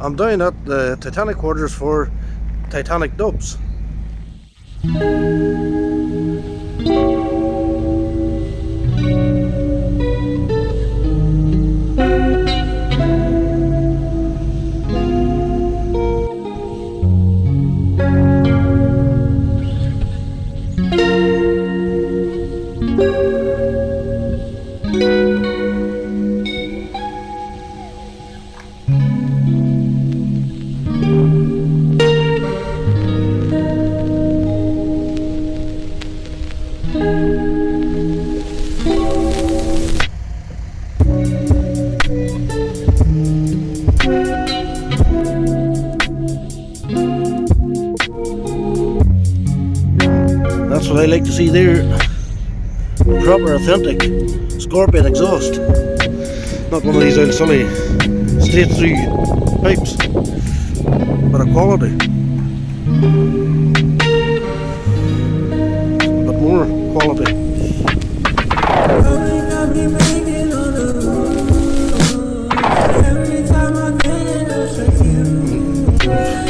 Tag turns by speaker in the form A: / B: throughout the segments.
A: I'm down at the Titanic quarters for Titanic dubs. That's what I like to see there. Proper, authentic Scorpion exhaust. Not one of these old silly straight through pipes, but a quality. But more quality.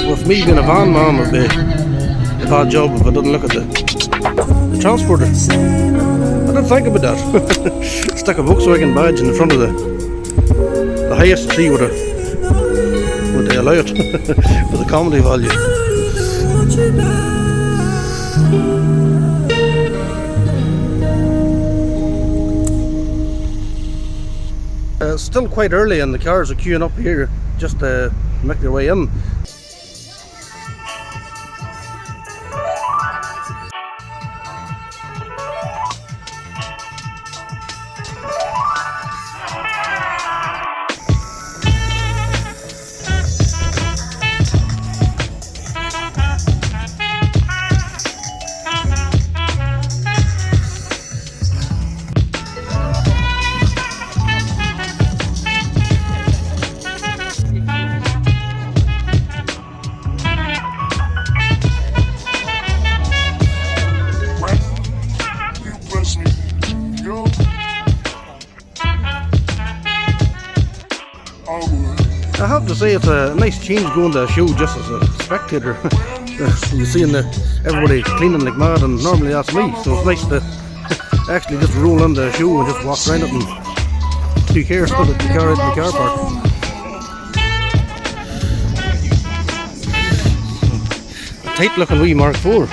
A: With me being a van man would be a bad job if I didn't look at the transporter. I didn't think about that. Stick a Volkswagen badge in the front of the highest tree would they allow it for the comedy value. It's still quite early and the cars are queuing up here just to make their way in. I have to say it's a nice change going to a show just as a spectator. You're seeing everybody cleaning like mad, and normally that's me, so it's nice to actually just roll into a show and just walk around it and who cares, put the car out in the car park. A tight looking wee Mark IV.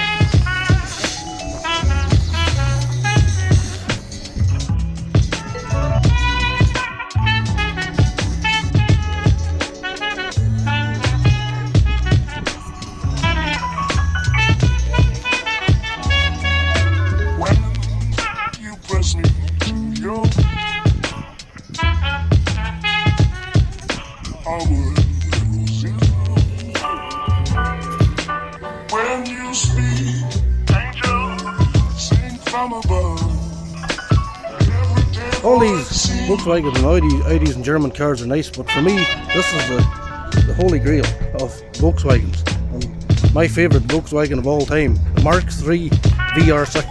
A: All these Volkswagen and Audis and German cars are nice, but for me, this is the holy grail of Volkswagens. And my favourite Volkswagen of all time, the Mark III VR6.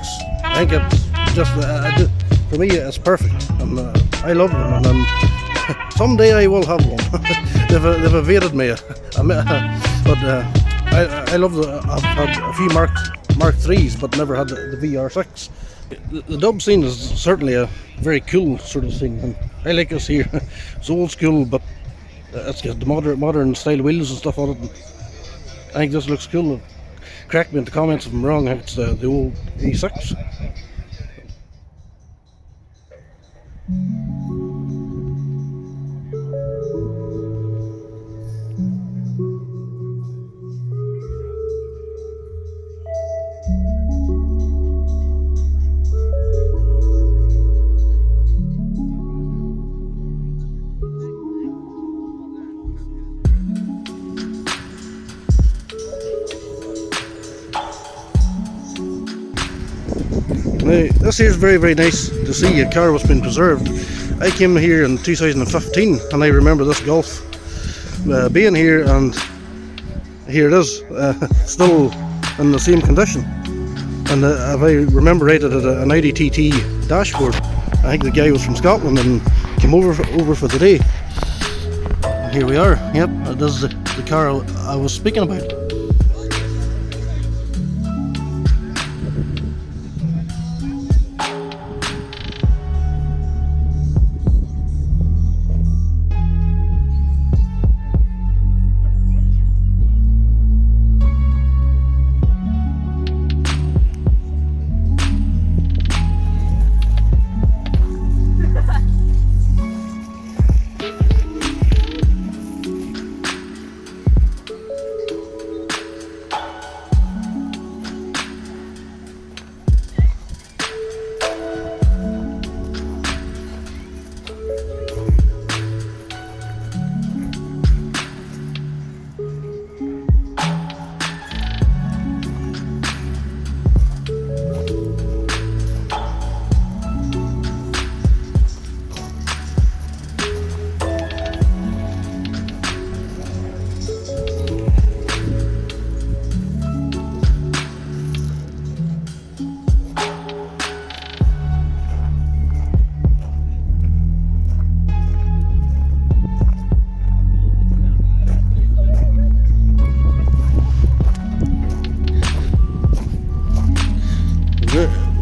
A: I think it's just, for me, it's perfect. And I love them, and someday I will have one. they've evaded me, but I love I've had a few Mark IIIs, but never had the VR6. The dub scene is certainly a very cool sort of thing, and I like this here. It's old school, but it's got the modern style wheels and stuff on it. And I think this looks cool. Correct me in the comments if I'm wrong. It's the old E6. Now, this here is very, very nice to see a car was being preserved. I came here in 2015 and I remember this Golf being here, and here it is, still in the same condition. And if I remember right, it had an Audi TT dashboard. I think the guy was from Scotland and came over for the day. here we are. Yep, this is the car I was speaking about.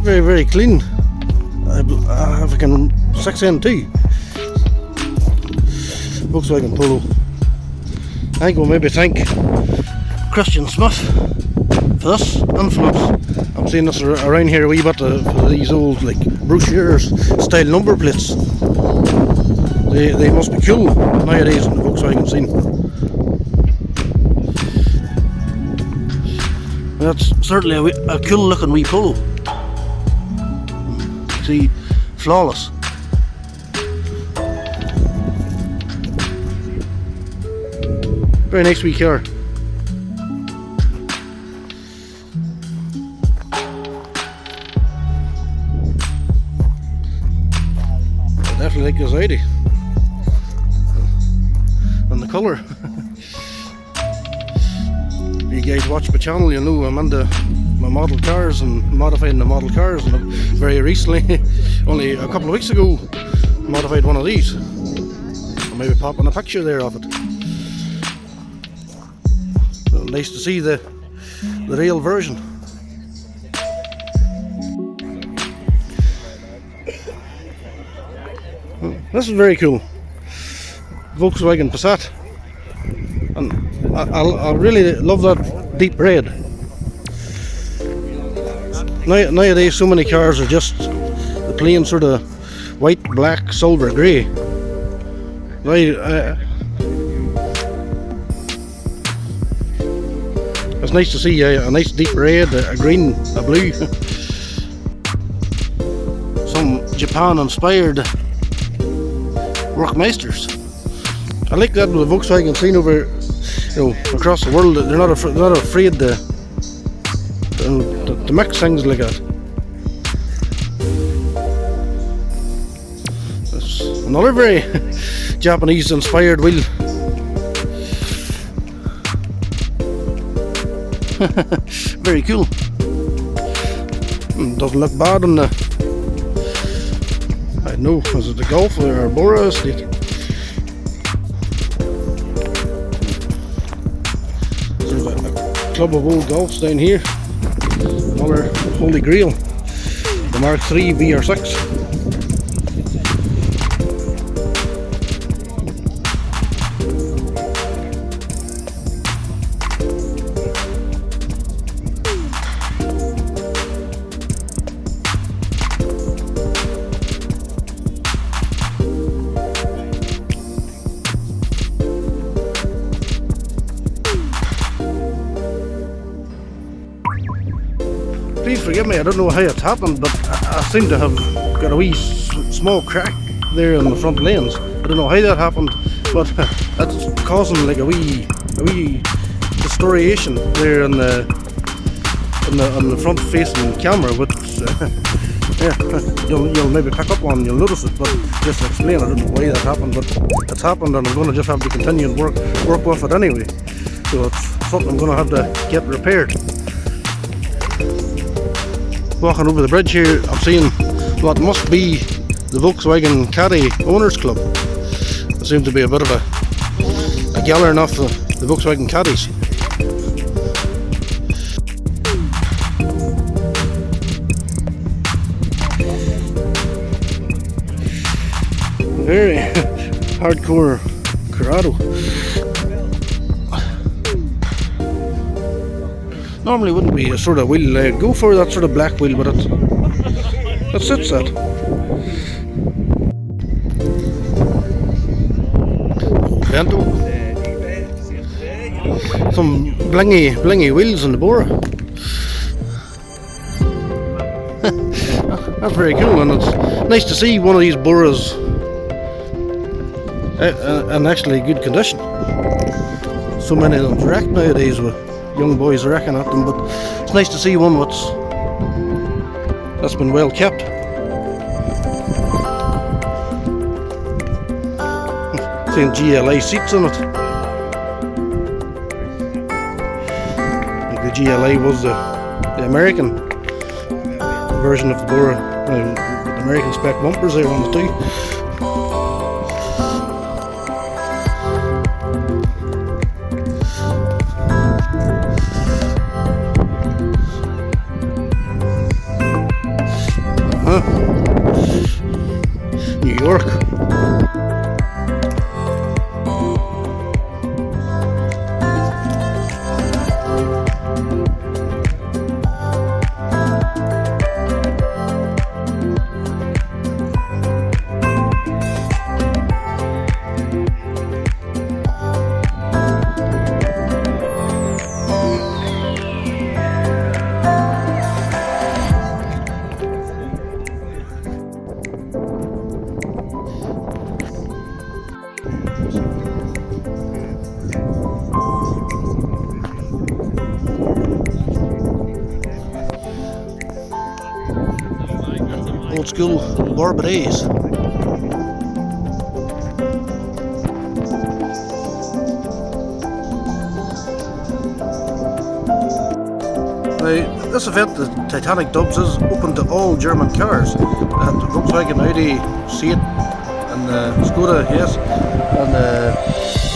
A: Very, very clean. I have a 6NT Volkswagen Polo. I think we'll maybe thank Christian Smith for this influence. I'm seeing this around here a wee bit for these old like brochures style number plates. They must be cool nowadays in the Volkswagen scene. That's certainly a cool looking wee Polo. See, flawless. Very nice wee car. I definitely like this Audi. And the colour. If you guys watch my channel, you know I'm into my model cars and modifying the model cars, and very recently, only a couple of weeks ago, modified one of these. I'll maybe pop in a picture there of it. So nice to see the real version. This is very cool. Volkswagen Passat, and I really love that deep red. Nowadays, so many cars are just the plain sort of white, black, silver, grey. It's nice to see a nice deep red, a green, a blue. Some Japan-inspired workmeisters. I like that with the Volkswagen scene over, across the world. They're not afraid to mix things like that. That's another very Japanese inspired wheel. Very cool. Doesn't look bad on the, I don't know, is it the Golf or Bora estate? There's a club of old Golfs down here. Another Holy Grail, the Mark III VR6. Please forgive me, I don't know how it's happened, but I seem to have got a wee small crack there in the front lanes. I don't know how that happened, but that's causing like a wee distortion there on the front facing camera. But yeah, you'll maybe pick up on, you'll notice it. But just to explain, I don't know why that happened, but it's happened, and I'm going to just have to continue and work with it anyway. So it's something I'm going to have to get repaired. Walking over the bridge here, I'm seeing what must be the Volkswagen Caddy Owners Club. There seems to be a bit of gallering off the Volkswagen Caddies. Very hardcore Corrado. Normally wouldn't be a sort of wheel I'd go for, that sort of black wheel, but it sits that. Vento. Some blingy wheels on the Bora. That's very cool, and it's nice to see one of these Boras in actually good condition. So many of them wrecked nowadays with young boys wrecking at them, but it's nice to see one that's been well kept. Seeing GLA seats on it. The GLA was the American version of the Bora. The American spec bumpers there on the too. New York. Old school Barbados. Now, this event, the Titanic Dubs, is open to all German cars. They had the Volkswagen, Audi, Seat, and Skoda, yes, and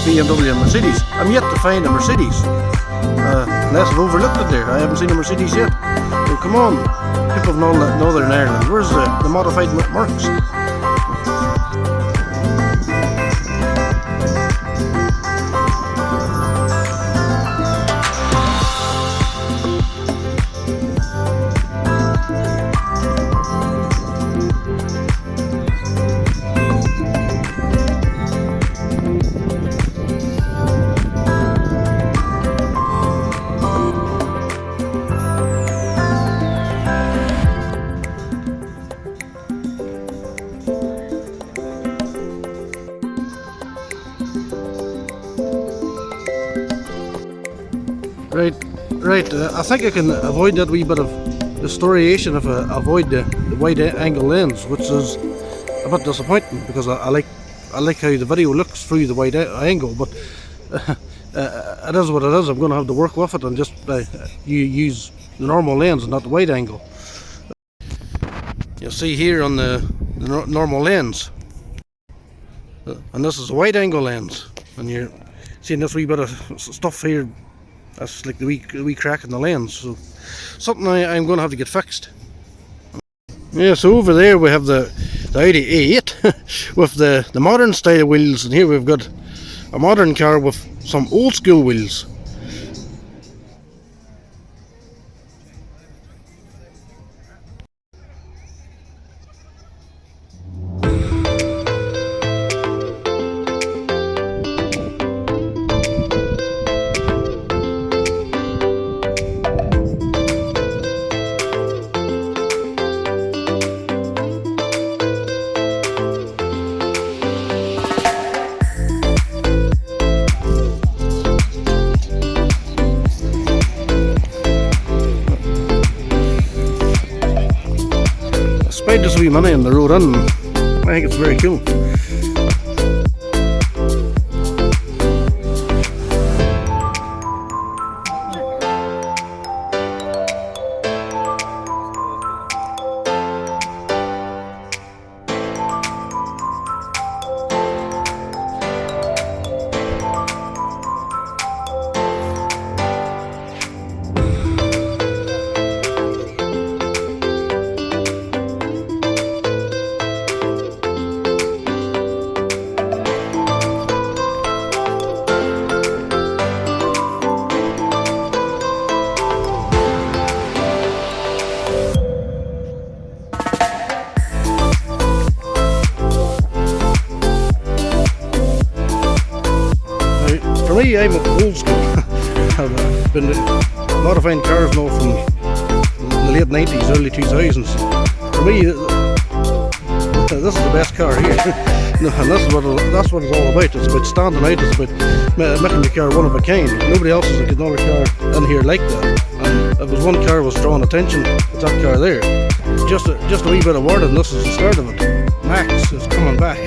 A: BMW and Mercedes. I'm yet to find a Mercedes, unless I've overlooked it there. I haven't seen a Mercedes yet. So come on, people of Northern Ireland, where's the modified Mercs? Right. I think I can avoid that wee bit of distoriation if I avoid the wide angle lens, which is a bit disappointing because I like how the video looks through the wide angle, but it is what it is. I'm going to have to work with it and just use the normal lens and not the wide angle. You'll see here on the normal lens, and this is a wide angle lens, and you're seeing this wee bit of stuff here. That's like the wee crack in the lens, so something I'm going to have to get fixed. Yeah, so over there we have the Audi A8 with the modern style wheels, and here we've got a modern car with some old school wheels. Despite this wee money on the road in, I think it's very cool. me, I'm old school. I've been modifying cars now from the late 90s, early 2000s. For me, this is the best car here. And that's what it's all about. It's about standing out. It's about making your car one of a kind. Nobody else has another car in here like that. And if there's one car was drawing attention, it's that car there. Just a wee bit of word, and this is the start of it. Max is coming back.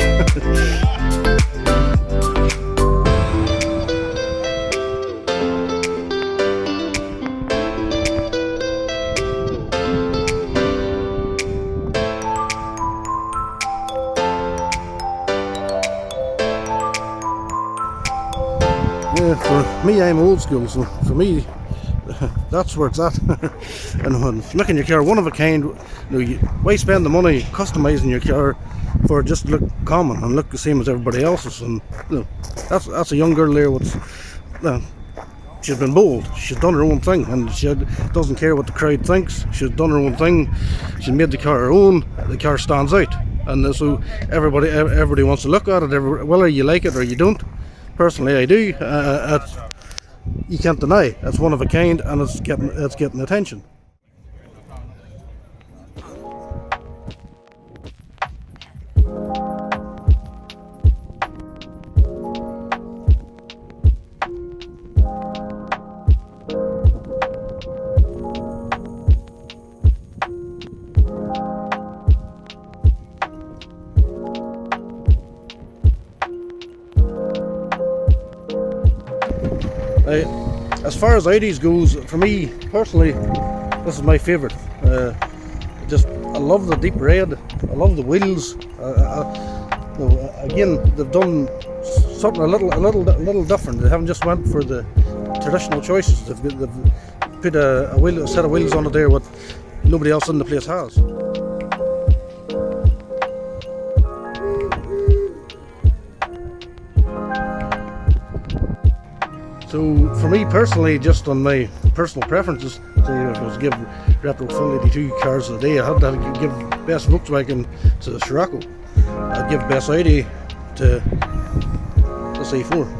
A: Yeah, for me, I'm old school, so for me, that's where it's at. And when making your car one of a kind, why spend the money customizing your car for it just to look common and look the same as everybody else's? And that's a young girl there. She's been bold. She's done her own thing, and she doesn't care what the crowd thinks. She's done her own thing. She made the car her own. The car stands out, and so everybody wants to look at it, whether you like it or you don't. Personally, I do. You can't deny it's one of a kind, and it's getting attention. As far as Audis goes, for me personally, this is my favourite. I love the deep red. I love the wheels. Again, they've done something a little different. They haven't just went for the traditional choices. They've put a set of wheels on it there what nobody else in the place has. So for me personally, just on my personal preferences, say if I was to give Retro Full 82 cars a day, I had to give best Volkswagen to the Scirocco. I'd give best Audi to the C4.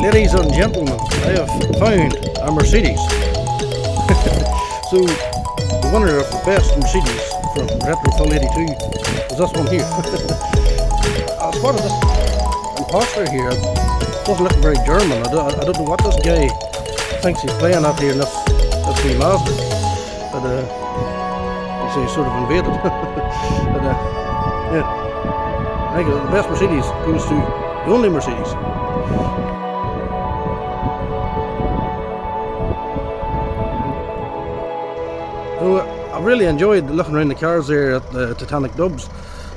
A: Ladies and gentlemen, I have found a Mercedes. So, the winner of the best Mercedes from Retrofill 82 is this one here. I spotted this imposter here. It doesn't look very German. I don't know what this guy thinks he's playing at here in this wee Mazda. But, so he's sort of invaded. But, yeah. I think the best Mercedes goes to the only Mercedes. So I really enjoyed looking around the cars there at the Titanic Dubs,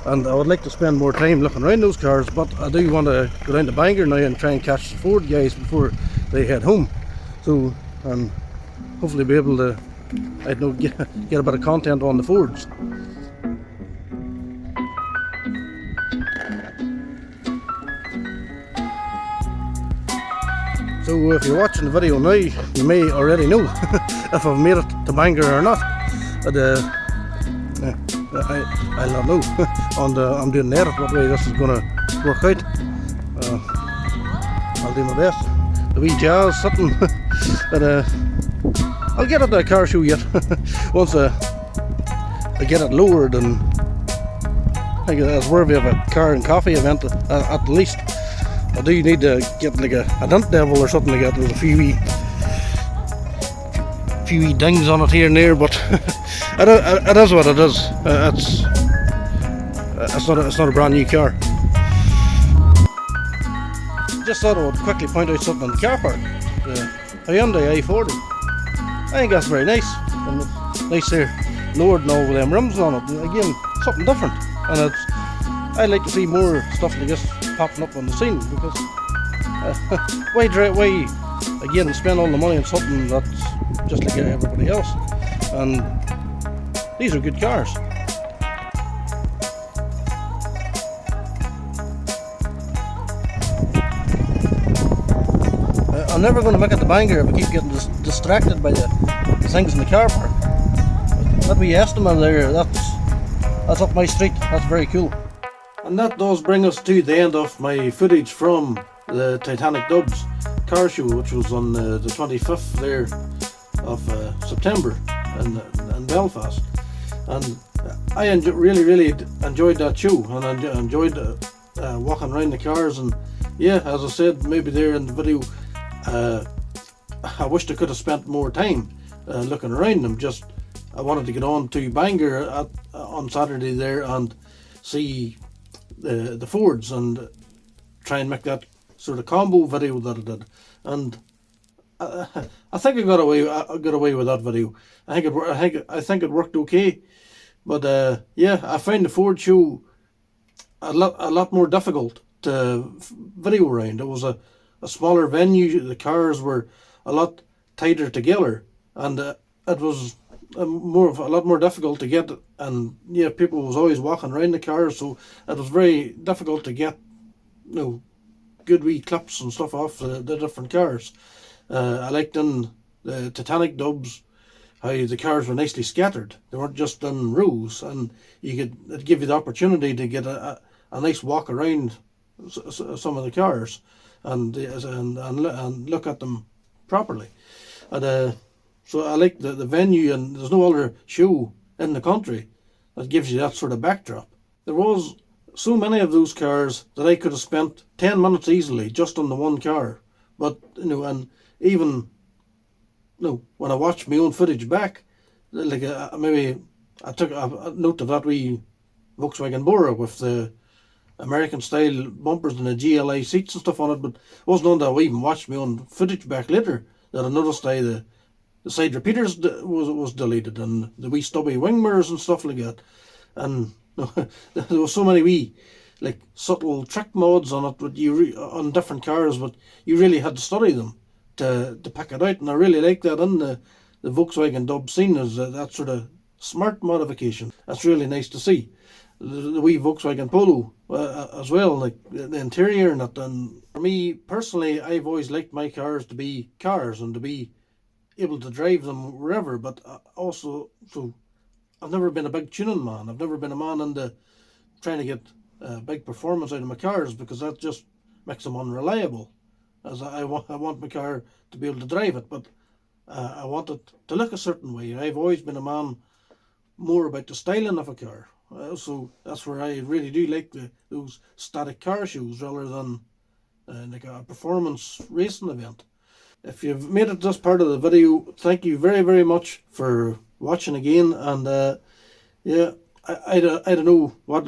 A: and I would like to spend more time looking around those cars, but I do want to go down to Bangor now and try and catch the Ford guys before they head home. So hopefully be able to, I don't know, get a bit of content on the Fords. So if you're watching the video now, you may already know if I've made it to Bangor or not. But I'll not know. I'm doing the edit, what way this is going to work out. I'll do my best. The wee jazz sitting. But I'll get at the car show yet. Once I get it lowered, and I think it's worthy of a car and coffee event at least. I do need to get like a dent devil or something like that. There's a few wee dings on it here and there, but it is what it is. It's not a brand new car. Just thought I would quickly point out something in the car park. The Hyundai i40. I think that's very nice. And it's nice there, lowered and all with them rims on it. And again, something different. And I'd like to see more stuff like this popping up on the scene, because why again spend all the money on something that's just like everybody else. And these are good cars. I'm never going to make it to Bangor if I keep getting distracted by the things in the car park. That wee estimate there, that's up my street. That's very cool. And that does bring us to the end of my footage from the Titanic Dubs car show, which was on the 25th there of September in Belfast. And I really enjoyed that show, and I enjoyed walking around the cars. And yeah, as I said, maybe there in the video, I wished I could have spent more time looking around them. Just I wanted to get on to Bangor on Saturday there and see the Fords and try and make that sort of combo video that I did. And I think I got away with that video. I think it worked okay. But yeah, I found the Ford show a lot more difficult to video around. It was a smaller venue. The cars were a lot tighter together, and it was a lot more difficult to get. And yeah, people was always walking around the cars, so it was very difficult to get, good wee clips and stuff off the different cars. I liked in the Titanic Dubs how the cars were nicely scattered. They weren't just in rows, and it'd give you the opportunity to get a nice walk around some of the cars and look at them properly. And so I like the venue, and there's no other show in the country that gives you that sort of backdrop. There was so many of those cars that I could have spent 10 minutes easily just on the one car. But and even when I watched my own footage back, like maybe I took a note of that wee Volkswagen Bora with the American style bumpers and the GLA seats and stuff on it, but it wasn't until I even watched my own footage back later that I noticed the side repeaters was deleted, and the wee stubby wing mirrors and stuff like that. And there was so many wee like subtle trick mods on it, but on different cars, but you really had to study them to pick it out. And I really like that in the Volkswagen Dub scene, is that sort of smart modification. That's really nice to see. The wee Volkswagen Polo as well, like the interior and that. And for me personally, I've always liked my cars to be cars and to be able to drive them wherever, but also, so I've never been a big tuning man. I've never been a man into trying to get big performance out of my cars, because that just makes them unreliable. as I want my car to be able to drive it, but I want it to look a certain way. I've always been a man more about the styling of a car. So that's where I really do like those static car shows rather than like a performance racing event. If you've made it this part of the video, thank you very, very much for watching again. And yeah, I don't know what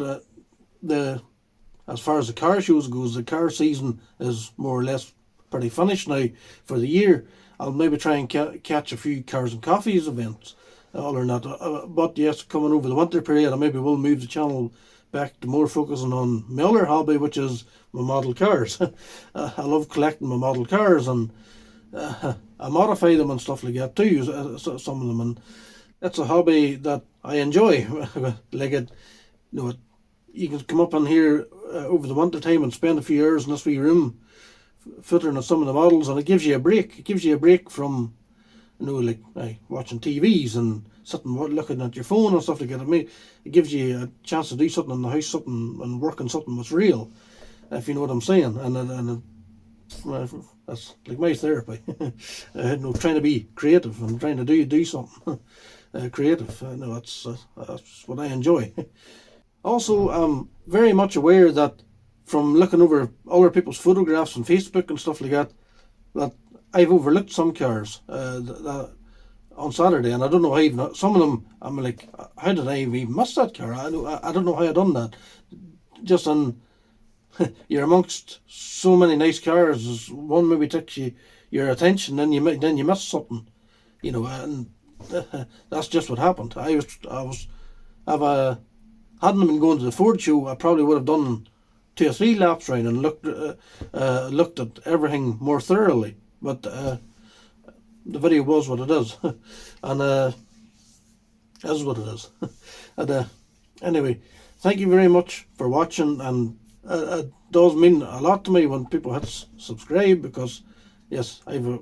A: the as far as the car shows goes, the car season is more or less pretty finished now for the year. I'll maybe try and catch a few cars and coffees events, all or not. But yes, coming over the winter period, I maybe will move the channel back to more focusing on my other hobby, which is my model cars. I love collecting my model cars, and I modify them and stuff like that too. Some of them, and it's a hobby that I enjoy. Like it, you know, you can come up in here over the winter time and spend a few hours in this wee room footering at some of the models, and it gives you a break. It gives you a break from, like watching TVs and sitting looking at your phone and stuff like that. I mean, it gives you a chance to do something in the house, something and work on something that's real, if you know what I'm saying. And that's like my therapy. Trying to be creative and trying to do something creative. No, that's what I enjoy. Also, I'm very much aware that from looking over other people's photographs on Facebook and stuff like that, that I've overlooked some cars on Saturday, and I don't know how even some of them. I'm like, how did I even miss that car? I don't know how I done that. Just on you're amongst so many nice cars, one maybe takes your attention, then you miss something, and that's just what happened. I've hadn't been going to the Ford show, I probably would have done 2 or 3 laps round and looked at everything more thoroughly. But the video was what it is, and is what it is. And anyway, thank you very much for watching, and it does mean a lot to me when people hit subscribe, because yes, I'm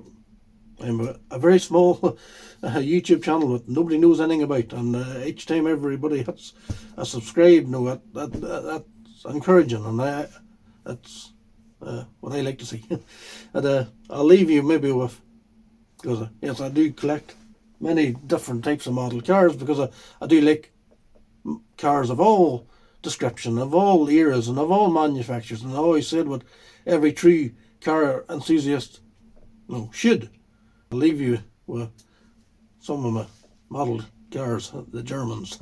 A: a very small YouTube channel that nobody knows anything about, and each time everybody hits a subscribe, that's encouraging, and that's what I like to see. And I'll leave you maybe with, because yes, I do collect many different types of model cars, because I do like cars of all description, of all eras, and of all manufacturers, and I always said what every true car enthusiast should. I'll leave you with some of my model cars, the Germans.